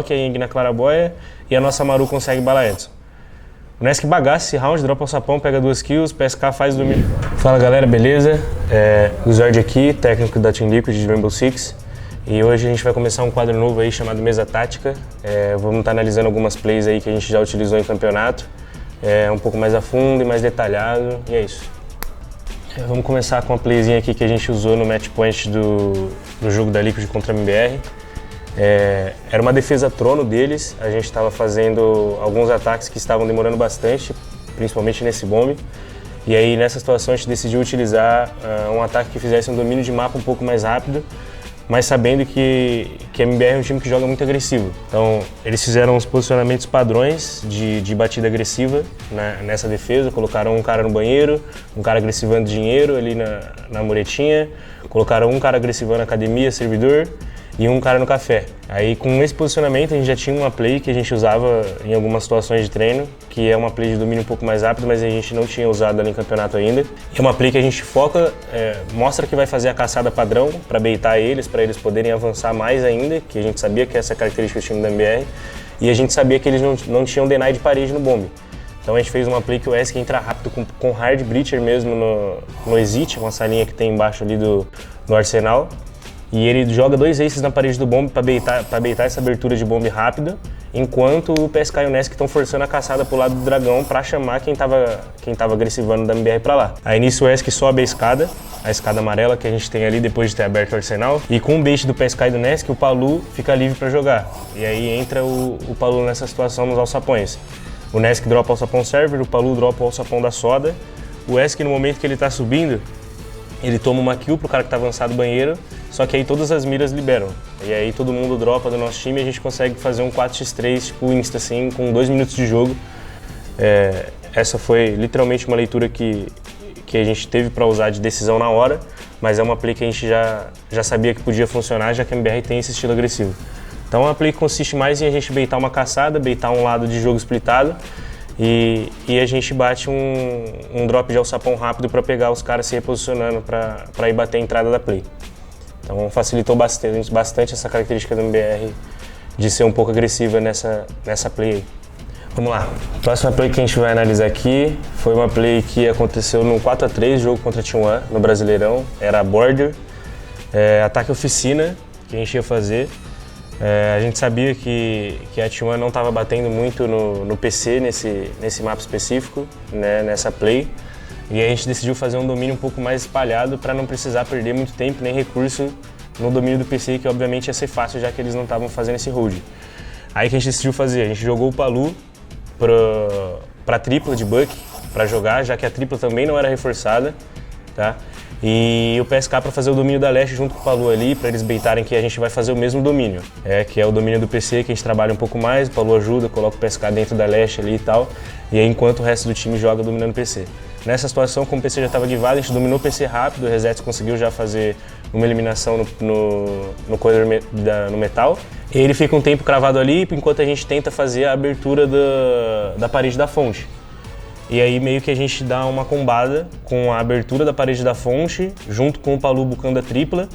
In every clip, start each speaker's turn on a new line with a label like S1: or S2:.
S1: bloca a Ying na claraboia e a nossa Maru consegue bala Edson. O Nesk bagaça esse round, dropa o sapão, pega 2 kills, PSK faz o domínio. Fala galera, beleza? O Zord aqui, técnico da Team Liquid de Rainbow Six. E hoje a gente vai começar um quadro novo aí chamado Mesa Tática. Vamos estar analisando algumas plays aí que a gente já utilizou em campeonato. Um pouco mais a fundo e mais detalhado, e é isso. Vamos começar com uma playzinha aqui que a gente usou no match point do jogo da Liquid contra a MBR. Era uma defesa trono deles, a gente estava fazendo alguns ataques que estavam demorando bastante, principalmente nesse bomb. E aí nessa situação a gente decidiu utilizar um ataque que fizesse um domínio de mapa um pouco mais rápido, mas sabendo que a MBR é um time que joga muito agressivo. Então eles fizeram uns posicionamentos padrões de batida agressiva nessa defesa, colocaram um cara no banheiro, um cara agressivando dinheiro ali na muretinha, colocaram um cara agressivando academia, servidor, e um cara no café. Aí com esse posicionamento a gente já tinha uma play que a gente usava em algumas situações de treino, que é uma play de domínio um pouco mais rápido, mas a gente não tinha usado ali em campeonato ainda. É uma play que a gente foca, mostra que vai fazer a caçada padrão para baitar eles, para eles poderem avançar mais ainda, que a gente sabia que essa é a característica do time da MBR, e a gente sabia que eles não tinham deny de parede no bomb. Então a gente fez uma play que o Esk entra rápido com hard breacher mesmo no exit, uma salinha que tem embaixo ali do arsenal. E ele joga 2 aces na parede do bomb para baitar essa abertura de bomb rápida, enquanto o PSK e o Nesk estão forçando a caçada pro lado do dragão para chamar quem tava agressivando da MBR para lá. Aí nisso o Esk sobe a escada amarela que a gente tem ali depois de ter aberto o arsenal, e com o bait do PSK e do Nesk o Palu fica livre para jogar. E aí entra o Palu nessa situação nos alçapões. O Nesk dropa o alçapão server, o Palu dropa o alçapão da soda. O Esk, no momento que ele tá subindo, ele toma uma kill pro cara que tá avançado do banheiro, só que aí todas as miras liberam. E aí todo mundo dropa do nosso time e a gente consegue fazer um 4x3, tipo insta assim, com 2 minutos de jogo. Essa foi literalmente uma leitura que a gente teve para usar de decisão na hora, mas é uma play que a gente já sabia que podia funcionar, já que a MBR tem esse estilo agressivo. Então é uma play que consiste mais em a gente baitar uma caçada, baitar um lado de jogo splitado, e a gente bate um drop de alçapão rápido para pegar os caras se reposicionando para ir bater a entrada da play. Então facilitou bastante essa característica do MBR de ser um pouco agressiva nessa play aí. Vamos lá, a próxima play que a gente vai analisar aqui foi uma play que aconteceu no 4x3, jogo contra a T1 no Brasileirão. Era border, ataque oficina que a gente ia fazer. A gente sabia que a T1 não estava batendo muito no PC nesse mapa específico, né, nessa play, e a gente decidiu fazer um domínio um pouco mais espalhado para não precisar perder muito tempo nem recurso no domínio do PC, que obviamente ia ser fácil já que eles não estavam fazendo esse hold. Aí que a gente decidiu fazer, a gente jogou o Palu para tripla de Buck para jogar, já que a tripla também não era reforçada, tá? E o PSK para fazer o domínio da Leste junto com o Palu ali, para eles baitarem que a gente vai fazer o mesmo domínio, que é o domínio do PC, que a gente trabalha um pouco mais, o Palu ajuda, coloca o PSK dentro da Leste ali e tal, e aí enquanto o resto do time joga dominando o PC. Nessa situação, como o PC já estava guivado, a gente dominou o PC rápido, o Reset conseguiu já fazer uma eliminação no corredor no metal, e ele fica um tempo cravado ali, enquanto a gente tenta fazer a abertura da parede da fonte. E aí meio que a gente dá uma combada com a abertura da parede da fonte, junto com o Palu bucando a tripla.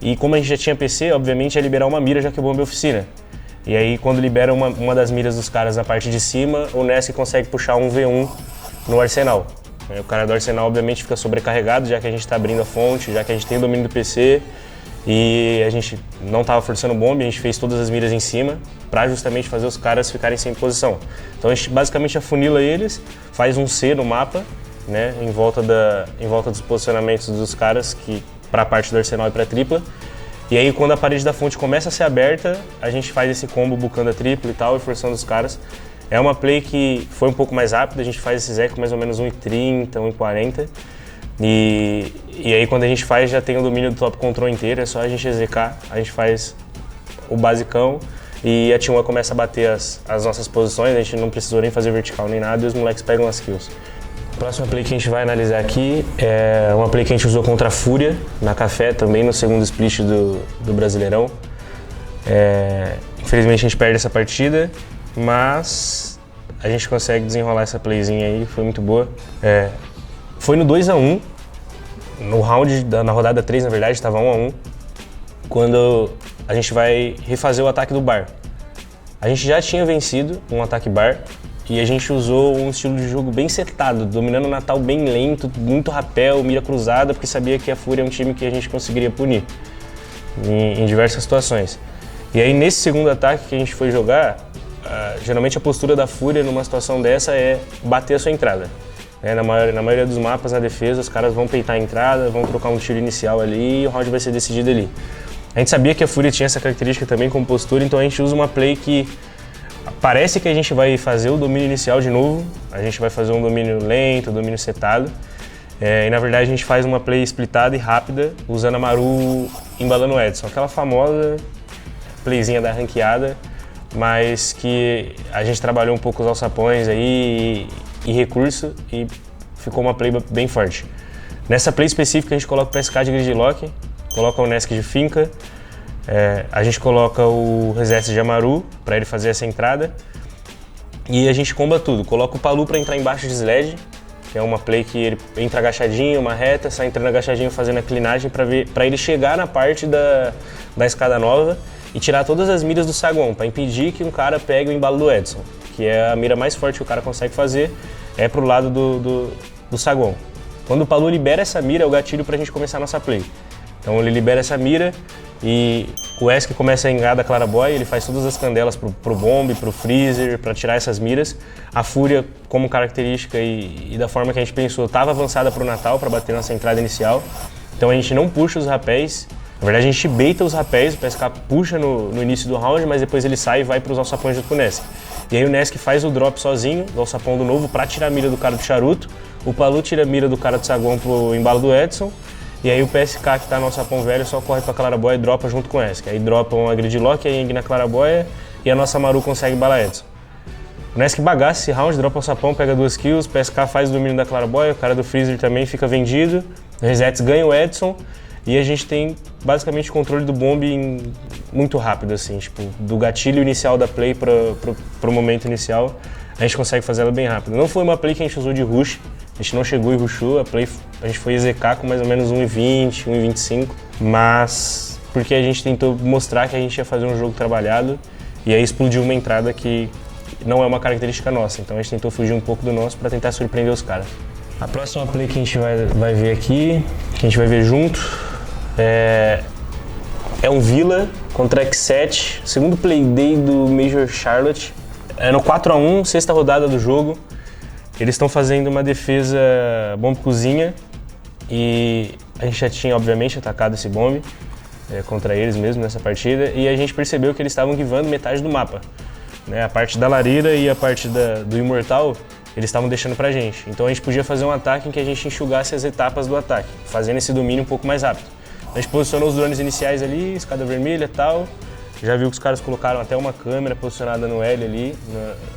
S1: E como a gente já tinha PC, obviamente ia liberar uma mira, já que o bomba é oficina. E aí quando libera uma das miras dos caras na parte de cima, o Nesk consegue puxar um V1 no arsenal. O cara do arsenal obviamente fica sobrecarregado, já que a gente está abrindo a fonte, já que a gente tem o domínio do PC. E a gente não estava forçando bomba, a gente fez todas as miras em cima para justamente fazer os caras ficarem sem posição. Então a gente basicamente afunila eles, faz um C no mapa, né, em volta dos posicionamentos dos caras para a parte do arsenal e para a tripla. E aí quando a parede da fonte começa a ser aberta, a gente faz esse combo bucando a tripla e tal e forçando os caras. É uma play que foi um pouco mais rápida, a gente faz esses eco mais ou menos 1,30, 1,40. E aí quando a gente faz, já tem o domínio do top control inteiro, é só a gente execar, a gente faz o basicão e a T1 começa a bater as nossas posições, a gente não precisou nem fazer vertical nem nada e os moleques pegam as kills. A próxima play que a gente vai analisar aqui é uma play que a gente usou contra a Fúria, na Café, também no segundo split do Brasileirão. Infelizmente a gente perde essa partida, mas a gente consegue desenrolar essa playzinha aí, foi muito boa. Foi no 2x1, no round, na rodada 3 na verdade, estava 1x1, quando a gente vai refazer o ataque do bar. A gente já tinha vencido um ataque bar e a gente usou um estilo de jogo bem setado, dominando o Natal bem lento, muito rapel, mira cruzada, porque sabia que a Fúria é um time que a gente conseguiria punir em diversas situações. E aí nesse segundo ataque que a gente foi jogar, geralmente a postura da Fúria numa situação dessa é bater a sua entrada. Na maioria dos mapas, na defesa, os caras vão peitar a entrada, vão trocar um tiro inicial ali e o round vai ser decidido ali. A gente sabia que a Fúria tinha essa característica também como postura, então a gente usa uma play que parece que a gente vai fazer o domínio inicial de novo, a gente vai fazer um domínio lento, um domínio setado, e na verdade a gente faz uma play splitada e rápida, usando a Maru embalando o Edson, aquela famosa playzinha da ranqueada, mas que a gente trabalhou um pouco os alçapões aí e recurso e ficou uma play bem forte. Nessa play específica a gente coloca o PSK de gridlock, coloca o Nesk de finca, a gente coloca o reset de Amaru para ele fazer essa entrada e a gente comba tudo. Coloca o Palu para entrar embaixo de Sledge, que é uma play que ele entra agachadinho, uma reta, sai entrando agachadinho fazendo a clinagem para ele chegar na parte da escada nova e tirar todas as miras do saguão, para impedir que um cara pegue o embalo do Edson, que é a mira mais forte que o cara consegue fazer, é pro lado do saguão. Quando o Palu libera essa mira, é o gatilho pra gente começar a nossa play. Então ele libera essa mira e o Esk começa a engar da Claraboy, ele faz todas as candelas pro bomb, pro freezer, para tirar essas miras. A Fúria, como característica e da forma que a gente pensou, estava avançada pro Natal para bater nossa entrada inicial. Então a gente não puxa os rapéis, na verdade a gente baita os rapéis, o PSK puxa no início do round, mas depois ele sai e vai para os alçapões junto com o Nesk. E aí o Nesk faz o drop sozinho do alçapão do novo para tirar a mira do cara do charuto, o Palu tira a mira do cara do saguão pro embalo do Edson, e aí o PSK que tá no alçapão velho só corre pra Claraboia e dropa junto com o Esk. Aí dropa uma gridlock, aí Eng na Claraboia e a nossa Maru consegue embalar Edson. O Nesk bagaça esse round, dropa o alçapão, pega 2 kills, o PSK faz o domínio da Claraboia, o cara do freezer também fica vendido, o Resets ganha o Edson e a gente tem basicamente controle do bomb muito rápido, assim, tipo, do gatilho inicial da play pro momento inicial, a gente consegue fazer ela bem rápido. Não foi uma play que a gente usou de rush, a gente não chegou e rushou, a gente foi execar com mais ou menos 1,20, 1,25, mas porque a gente tentou mostrar que a gente ia fazer um jogo trabalhado e aí explodiu uma entrada que não é uma característica nossa, então a gente tentou fugir um pouco do nosso para tentar surpreender os caras. A próxima play que a gente vai ver aqui, que a gente vai ver junto, é um Villa contra X7, segundo play day do Major Charlotte. É no 4-1, sexta rodada do jogo. Eles estão fazendo uma defesa bomb cozinha e a gente já tinha, obviamente, atacado esse bomb contra eles mesmo nessa partida e a gente percebeu que eles estavam givando metade do mapa. A parte da lareira e a parte do Imortal, eles estavam deixando pra gente. Então a gente podia fazer um ataque em que a gente enxugasse as etapas do ataque, fazendo esse domínio um pouco mais rápido. A gente posicionou os drones iniciais ali, escada vermelha e tal. Já viu que os caras colocaram até uma câmera posicionada no L ali,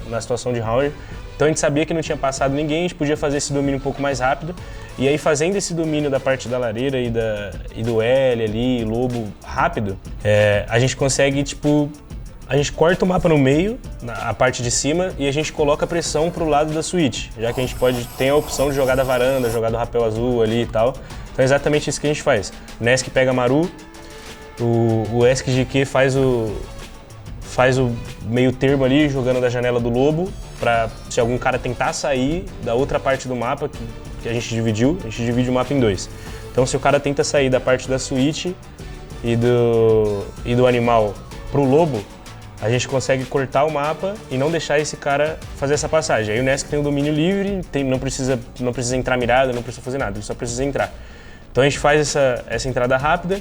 S1: na situação de round. Então a gente sabia que não tinha passado ninguém, a gente podia fazer esse domínio um pouco mais rápido. E aí fazendo esse domínio da parte da lareira e do L ali, lobo rápido, a gente consegue, tipo, a gente corta o mapa no meio, a parte de cima, e a gente coloca pressão pro lado da suíte, já que a gente tem a opção de jogar da varanda, jogar do rapel azul ali e tal. Então é exatamente isso que a gente faz. O Nesk pega a Maru, o Esk GQ faz o meio termo ali, jogando da janela do lobo, para se algum cara tentar sair da outra parte do mapa que a gente divide o mapa em 2. Então se o cara tenta sair da parte da suíte e do animal pro lobo, a gente consegue cortar o mapa e não deixar esse cara fazer essa passagem. Aí o Nesk tem o domínio livre, não precisa entrar mirado, não precisa fazer nada, ele só precisa entrar. Então a gente faz essa entrada rápida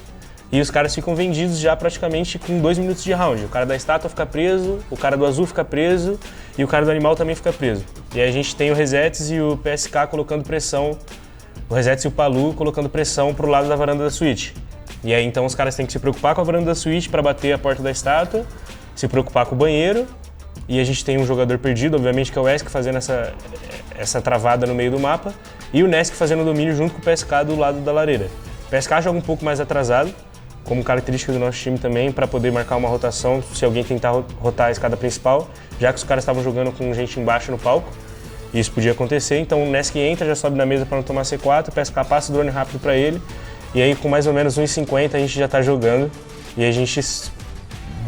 S1: e os caras ficam vendidos já praticamente com 2 minutos de round. O cara da estátua fica preso, o cara do azul fica preso e o cara do animal também fica preso. E aí a gente tem o Resets e o PSK colocando pressão, o Resets e o Palu colocando pressão pro lado da varanda da suíte. E aí então os caras têm que se preocupar com a varanda da suíte para bater a porta da estátua, se preocupar com o banheiro, e a gente tem um jogador perdido, obviamente, que é o Esk fazendo essa travada no meio do mapa, e o Nesk fazendo o domínio junto com o PSK do lado da lareira. O PSK joga um pouco mais atrasado, como característica do nosso time também, para poder marcar uma rotação se alguém tentar rotar a escada principal, já que os caras estavam jogando com gente embaixo no palco, e isso podia acontecer, então o Nesk entra, já sobe na mesa para não tomar C4, o PSK passa o drone rápido para ele, e aí com mais ou menos 1,50 a gente já está jogando, e a gente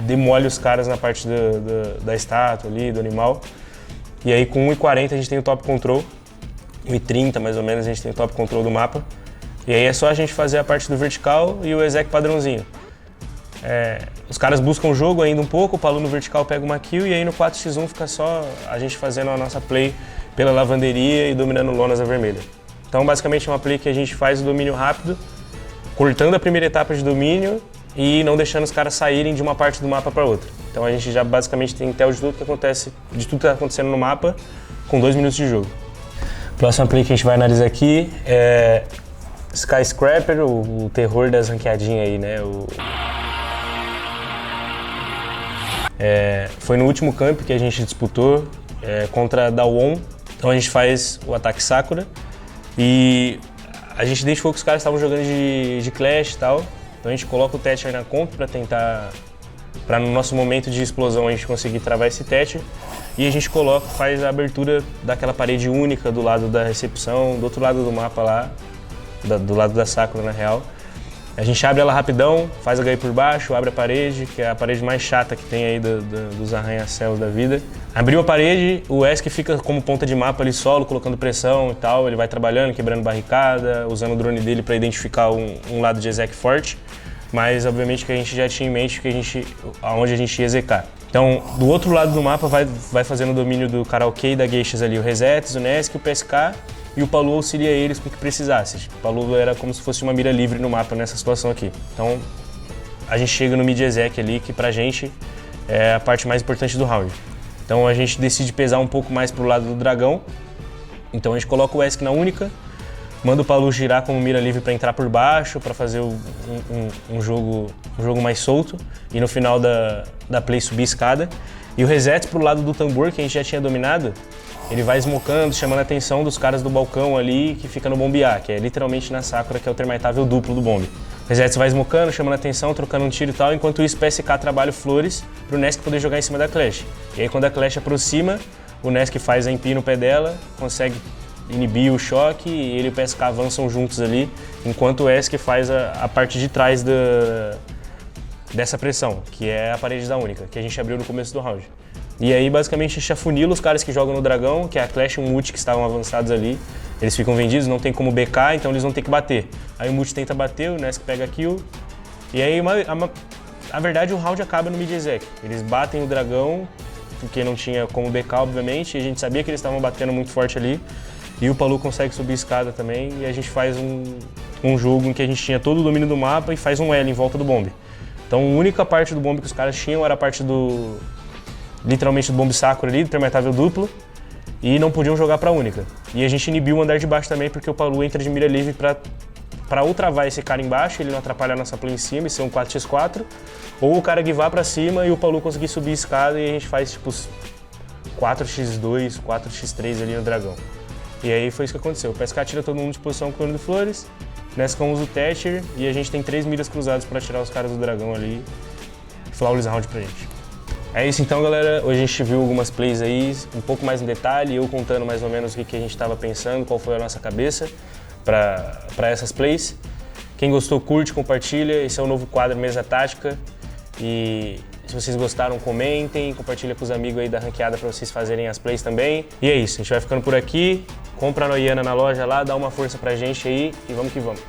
S1: demole os caras na parte da estátua ali, do animal. E aí com 1,40 a gente tem o top control, 1,30 mais ou menos a gente tem o top control do mapa. E aí é só a gente fazer a parte do vertical e o exec padrãozinho. Os caras buscam o jogo ainda um pouco, o Palu no vertical pega uma kill e aí no 4x1 fica só a gente fazendo a nossa play pela lavanderia e dominando lonas a vermelha. Então basicamente é uma play que a gente faz o domínio rápido, cortando a primeira etapa de domínio e não deixando os caras saírem de uma parte do mapa para outra. Então a gente já basicamente tem intel de tudo que acontece, de tudo que está acontecendo no mapa com 2 minutos de jogo. Próxima play que a gente vai analisar aqui é Skyscraper, o terror das ranqueadinhas aí, né? Foi no último camp que a gente disputou contra a Dawon. Então a gente faz o ataque Sakura e a gente identificou que os caras estavam jogando de Clash e tal. Então a gente coloca o Thatcher na comp para tentar, para no nosso momento de explosão a gente conseguir travar esse Thatcher. E a gente faz a abertura daquela parede única do lado da recepção, do outro lado do mapa lá, do lado da Sakura na real. A gente abre ela rapidão, faz HI por baixo, abre a parede, que é a parede mais chata que tem aí dos arranha-céus da vida. Abriu a parede, o Esk fica como ponta de mapa ali solo, colocando pressão e tal. Ele vai trabalhando, quebrando barricada, usando o drone dele para identificar um lado de exec forte. Mas obviamente que a gente já tinha em mente aonde a gente ia execar. Então, do outro lado do mapa vai fazendo o domínio do Karaokê e da Geishas ali, o Resets, o Nesk, o PSK. E o Palu auxilia eles com o que precisasse. O Palu era como se fosse uma mira livre no mapa nessa situação aqui. Então a gente chega no mid-exec ali, que pra gente é a parte mais importante do round. Então a gente decide pesar um pouco mais pro lado do dragão. Então a gente coloca o Esk na única, manda o Palu girar como mira livre para entrar por baixo, para fazer um jogo mais solto e no final da play subir escada. E o Reset pro lado do tambor, que a gente já tinha dominado, ele vai smocando, chamando a atenção dos caras do balcão ali, que fica no bombear, que é literalmente na Sakura, que é o termitável duplo do bombe. O Reset vai smocando, chamando a atenção, trocando um tiro e tal, enquanto isso o PSK trabalha o Flores pro Nesk poder jogar em cima da Clash. E aí quando a Clash aproxima, o Nesk faz a MP no pé dela, consegue inibir o choque e ele e o PSK avançam juntos ali, enquanto o Esk faz a parte de trás dessa pressão, que é a parede da única, que a gente abriu no começo do round. E aí basicamente a gente afunila os caras que jogam no dragão, que é a Clash e o Mute que estavam avançados ali. Eles ficam vendidos, não tem como BK, então eles vão ter que bater. Aí o Mute tenta bater, o Nesk pega a kill. E aí, a verdade, o round acaba no mid-exec. Eles batem o dragão, porque não tinha como BK, obviamente, e a gente sabia que eles estavam batendo muito forte ali. E o Palu consegue subir a escada também, e a gente faz um jogo em que a gente tinha todo o domínio do mapa e faz um L em volta do bombe. Então a única parte do bombe que os caras tinham era a parte literalmente do bombe Sakura ali, do termitável duplo, e não podiam jogar pra única. E a gente inibiu o andar de baixo também, porque o Palu entra de mira livre pra ou travar esse cara embaixo, ele não atrapalhar a nossa play em cima e ser um 4x4, ou o cara givar pra cima e o Palu conseguir subir a escada e a gente faz tipo 4x2, 4x3 ali no dragão. E aí foi isso que aconteceu. O PSK tira todo mundo de posição com o clone do Flores, Nesk usa o Thatcher e a gente tem 3 miras cruzadas pra tirar os caras do dragão ali e flawless round pra gente. É isso então, galera. Hoje a gente viu algumas plays aí, um pouco mais em detalhe, eu contando mais ou menos o que a gente estava pensando, qual foi a nossa cabeça para essas plays. Quem gostou, curte, compartilha. Esse é o novo quadro Mesa Tática. E se vocês gostaram, comentem, compartilha com os amigos aí da ranqueada para vocês fazerem as plays também. E é isso, a gente vai ficando por aqui. Compra a Noiana na loja lá, dá uma força pra gente aí e vamos que vamos.